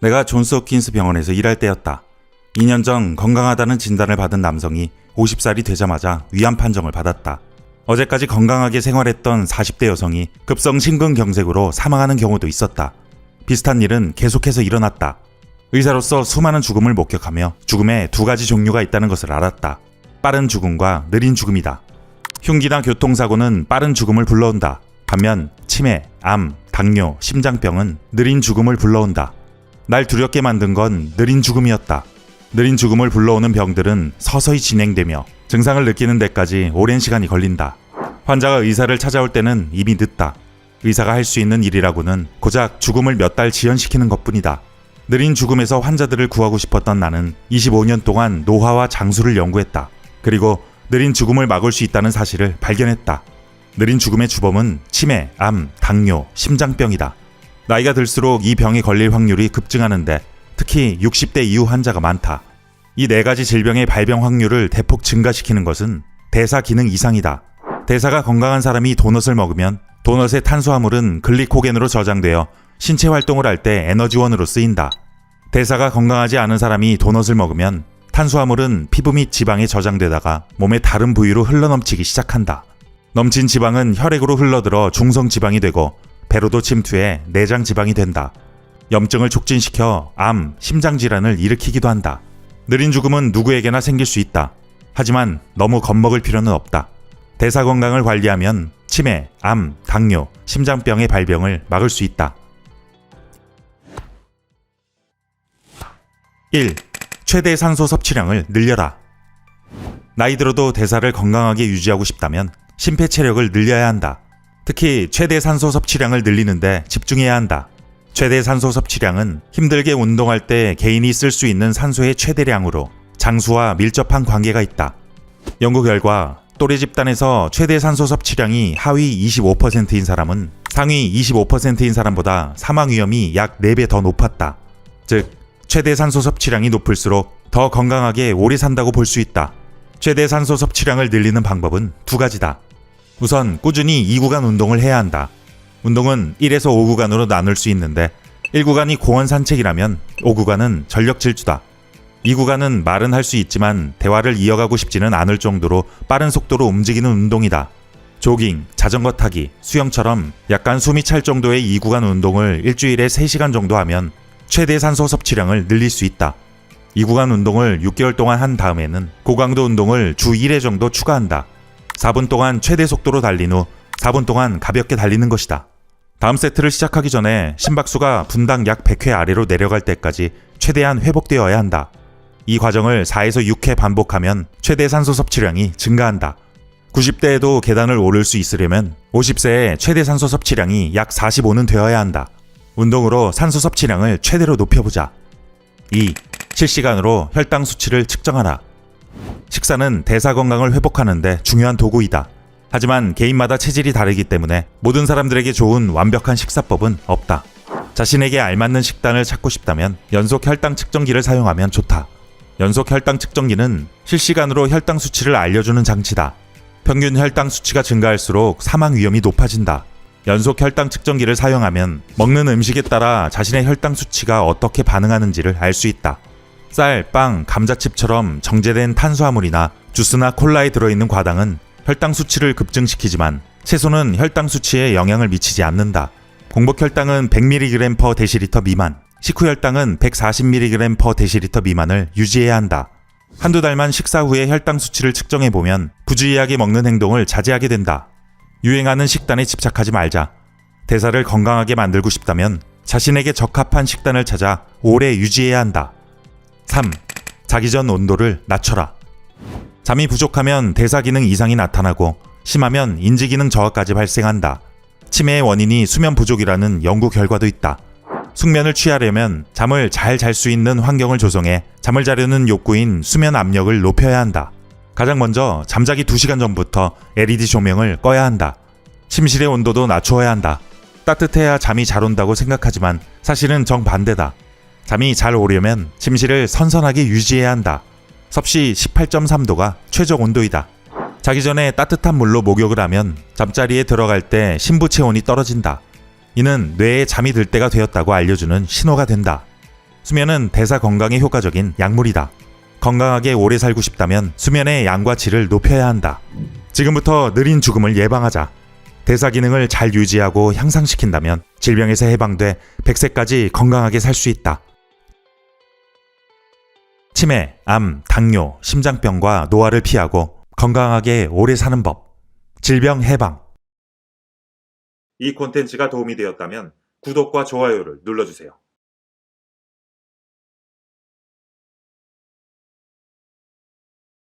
내가 존스 홉킨스 병원에서 일할 때였다. 2년 전 건강하다는 진단을 받은 남성이 50살이 되자마자 위암 판정을 받았다. 어제까지 건강하게 생활했던 40대 여성이 급성 심근경색으로 사망하는 경우도 있었다. 비슷한 일은 계속해서 일어났다. 의사로서 수많은 죽음을 목격하며 죽음에 두 가지 종류가 있다는 것을 알았다. 빠른 죽음과 느린 죽음이다. 흉기나 교통사고는 빠른 죽음을 불러온다. 반면 치매, 암, 당뇨, 심장병은 느린 죽음을 불러온다. 날 두렵게 만든 건 느린 죽음이었다. 느린 죽음을 불러오는 병들은 서서히 진행되며 증상을 느끼는 데까지 오랜 시간이 걸린다. 환자가 의사를 찾아올 때는 이미 늦다. 의사가 할 수 있는 일이라고는 고작 죽음을 몇 달 지연시키는 것뿐이다. 느린 죽음에서 환자들을 구하고 싶었던 나는 25년 동안 노화와 장수를 연구했다. 그리고 느린 죽음을 막을 수 있다는 사실을 발견했다. 느린 죽음의 주범은 치매, 암, 당뇨, 심장병이다. 나이가 들수록 이 병에 걸릴 확률이 급증하는데 특히 60대 이후 환자가 많다. 이 네 가지 질병의 발병 확률을 대폭 증가시키는 것은 대사 기능 이상이다. 대사가 건강한 사람이 도넛을 먹으면 도넛의 탄수화물은 글리코겐으로 저장되어 신체 활동을 할 때 에너지원으로 쓰인다. 대사가 건강하지 않은 사람이 도넛을 먹으면 탄수화물은 피부 및 지방에 저장되다가 몸의 다른 부위로 흘러넘치기 시작한다. 넘친 지방은 혈액으로 흘러들어 중성지방이 되고 배로도 침투해 내장지방이 된다. 염증을 촉진시켜 암, 심장질환을 일으키기도 한다. 느린 죽음은 누구에게나 생길 수 있다. 하지만 너무 겁먹을 필요는 없다. 대사 건강을 관리하면 치매, 암, 당뇨, 심장병의 발병을 막을 수 있다. 1. 최대 산소 섭취량을 늘려라. 나이 들어도 대사를 건강하게 유지하고 싶다면 심폐체력을 늘려야 한다. 특히 최대 산소 섭취량을 늘리는데 집중해야 한다. 최대 산소 섭취량은 힘들게 운동할 때 개인이 쓸 수 있는 산소의 최대량으로 장수와 밀접한 관계가 있다. 연구 결과 또래 집단에서 최대 산소 섭취량이 하위 25%인 사람은 상위 25%인 사람보다 사망 위험이 약 4배 더 높았다. 즉, 최대 산소 섭취량이 높을수록 더 건강하게 오래 산다고 볼 수 있다. 최대 산소 섭취량을 늘리는 방법은 두 가지다. 우선 꾸준히 2구간 운동을 해야 한다. 운동은 1에서 5구간으로 나눌 수 있는데 1구간이 공원 산책이라면 5구간은 전력 질주다. 2구간은 말은 할 수 있지만 대화를 이어가고 싶지는 않을 정도로 빠른 속도로 움직이는 운동이다. 조깅, 자전거 타기, 수영처럼 약간 숨이 찰 정도의 2구간 운동을 일주일에 3시간 정도 하면 최대 산소 섭취량을 늘릴 수 있다. 2구간 운동을 6개월 동안 한 다음에는 고강도 운동을 주 1회 정도 추가한다. 4분 동안 최대 속도로 달린 후 4분 동안 가볍게 달리는 것이다. 다음 세트를 시작하기 전에 심박수가 분당 약 100회 아래로 내려갈 때까지 최대한 회복되어야 한다. 이 과정을 4에서 6회 반복하면 최대 산소 섭취량이 증가한다. 90대에도 계단을 오를 수 있으려면 50세에 최대 산소 섭취량이 약 45는 되어야 한다. 운동으로 산소 섭취량을 최대로 높여보자. 2. 실시간으로 혈당 수치를 측정하라. 식사는 대사 건강을 회복하는 데 중요한 도구이다. 하지만 개인마다 체질이 다르기 때문에 모든 사람들에게 좋은 완벽한 식사법은 없다. 자신에게 알맞는 식단을 찾고 싶다면 연속 혈당 측정기를 사용하면 좋다. 연속 혈당 측정기는 실시간으로 혈당 수치를 알려주는 장치다. 평균 혈당 수치가 증가할수록 사망 위험이 높아진다. 연속 혈당 측정기를 사용하면 먹는 음식에 따라 자신의 혈당 수치가 어떻게 반응하는지를 알 수 있다. 쌀, 빵, 감자칩처럼 정제된 탄수화물이나 주스나 콜라에 들어있는 과당은 혈당 수치를 급증시키지만 채소는 혈당 수치에 영향을 미치지 않는다. 공복 혈당은 100mg/dL 미만, 식후 혈당은 140mg/dL 미만을 유지해야 한다. 한두 달만 식사 후에 혈당 수치를 측정해보면 부주의하게 먹는 행동을 자제하게 된다. 유행하는 식단에 집착하지 말자. 대사를 건강하게 만들고 싶다면 자신에게 적합한 식단을 찾아 오래 유지해야 한다. 3. 자기 전 온도를 낮춰라. 잠이 부족하면 대사 기능 이상이 나타나고 심하면 인지 기능 저하까지 발생한다. 치매의 원인이 수면 부족이라는 연구 결과도 있다. 숙면을 취하려면 잠을 잘 잘 수 있는 환경을 조성해 잠을 자려는 욕구인 수면 압력을 높여야 한다. 가장 먼저 잠자기 2시간 전부터 LED 조명을 꺼야 한다. 침실의 온도도 낮춰야 한다. 따뜻해야 잠이 잘 온다고 생각하지만 사실은 정반대다. 잠이 잘 오려면 침실을 선선하게 유지해야 한다. 섭씨 18.3도가 최적 온도이다. 자기 전에 따뜻한 물로 목욕을 하면 잠자리에 들어갈 때 신부 체온이 떨어진다. 이는 뇌에 잠이 들 때가 되었다고 알려주는 신호가 된다. 수면은 대사 건강에 효과적인 약물이다. 건강하게 오래 살고 싶다면 수면의 양과 질을 높여야 한다. 지금부터 느린 죽음을 예방하자. 대사 기능을 잘 유지하고 향상시킨다면 질병에서 해방돼 100세까지 건강하게 살 수 있다. 치매, 암, 당뇨, 심장병과 노화를 피하고 건강하게 오래 사는 법. 질병 해방. 이 콘텐츠가 도움이 되었다면 구독과 좋아요를 눌러주세요.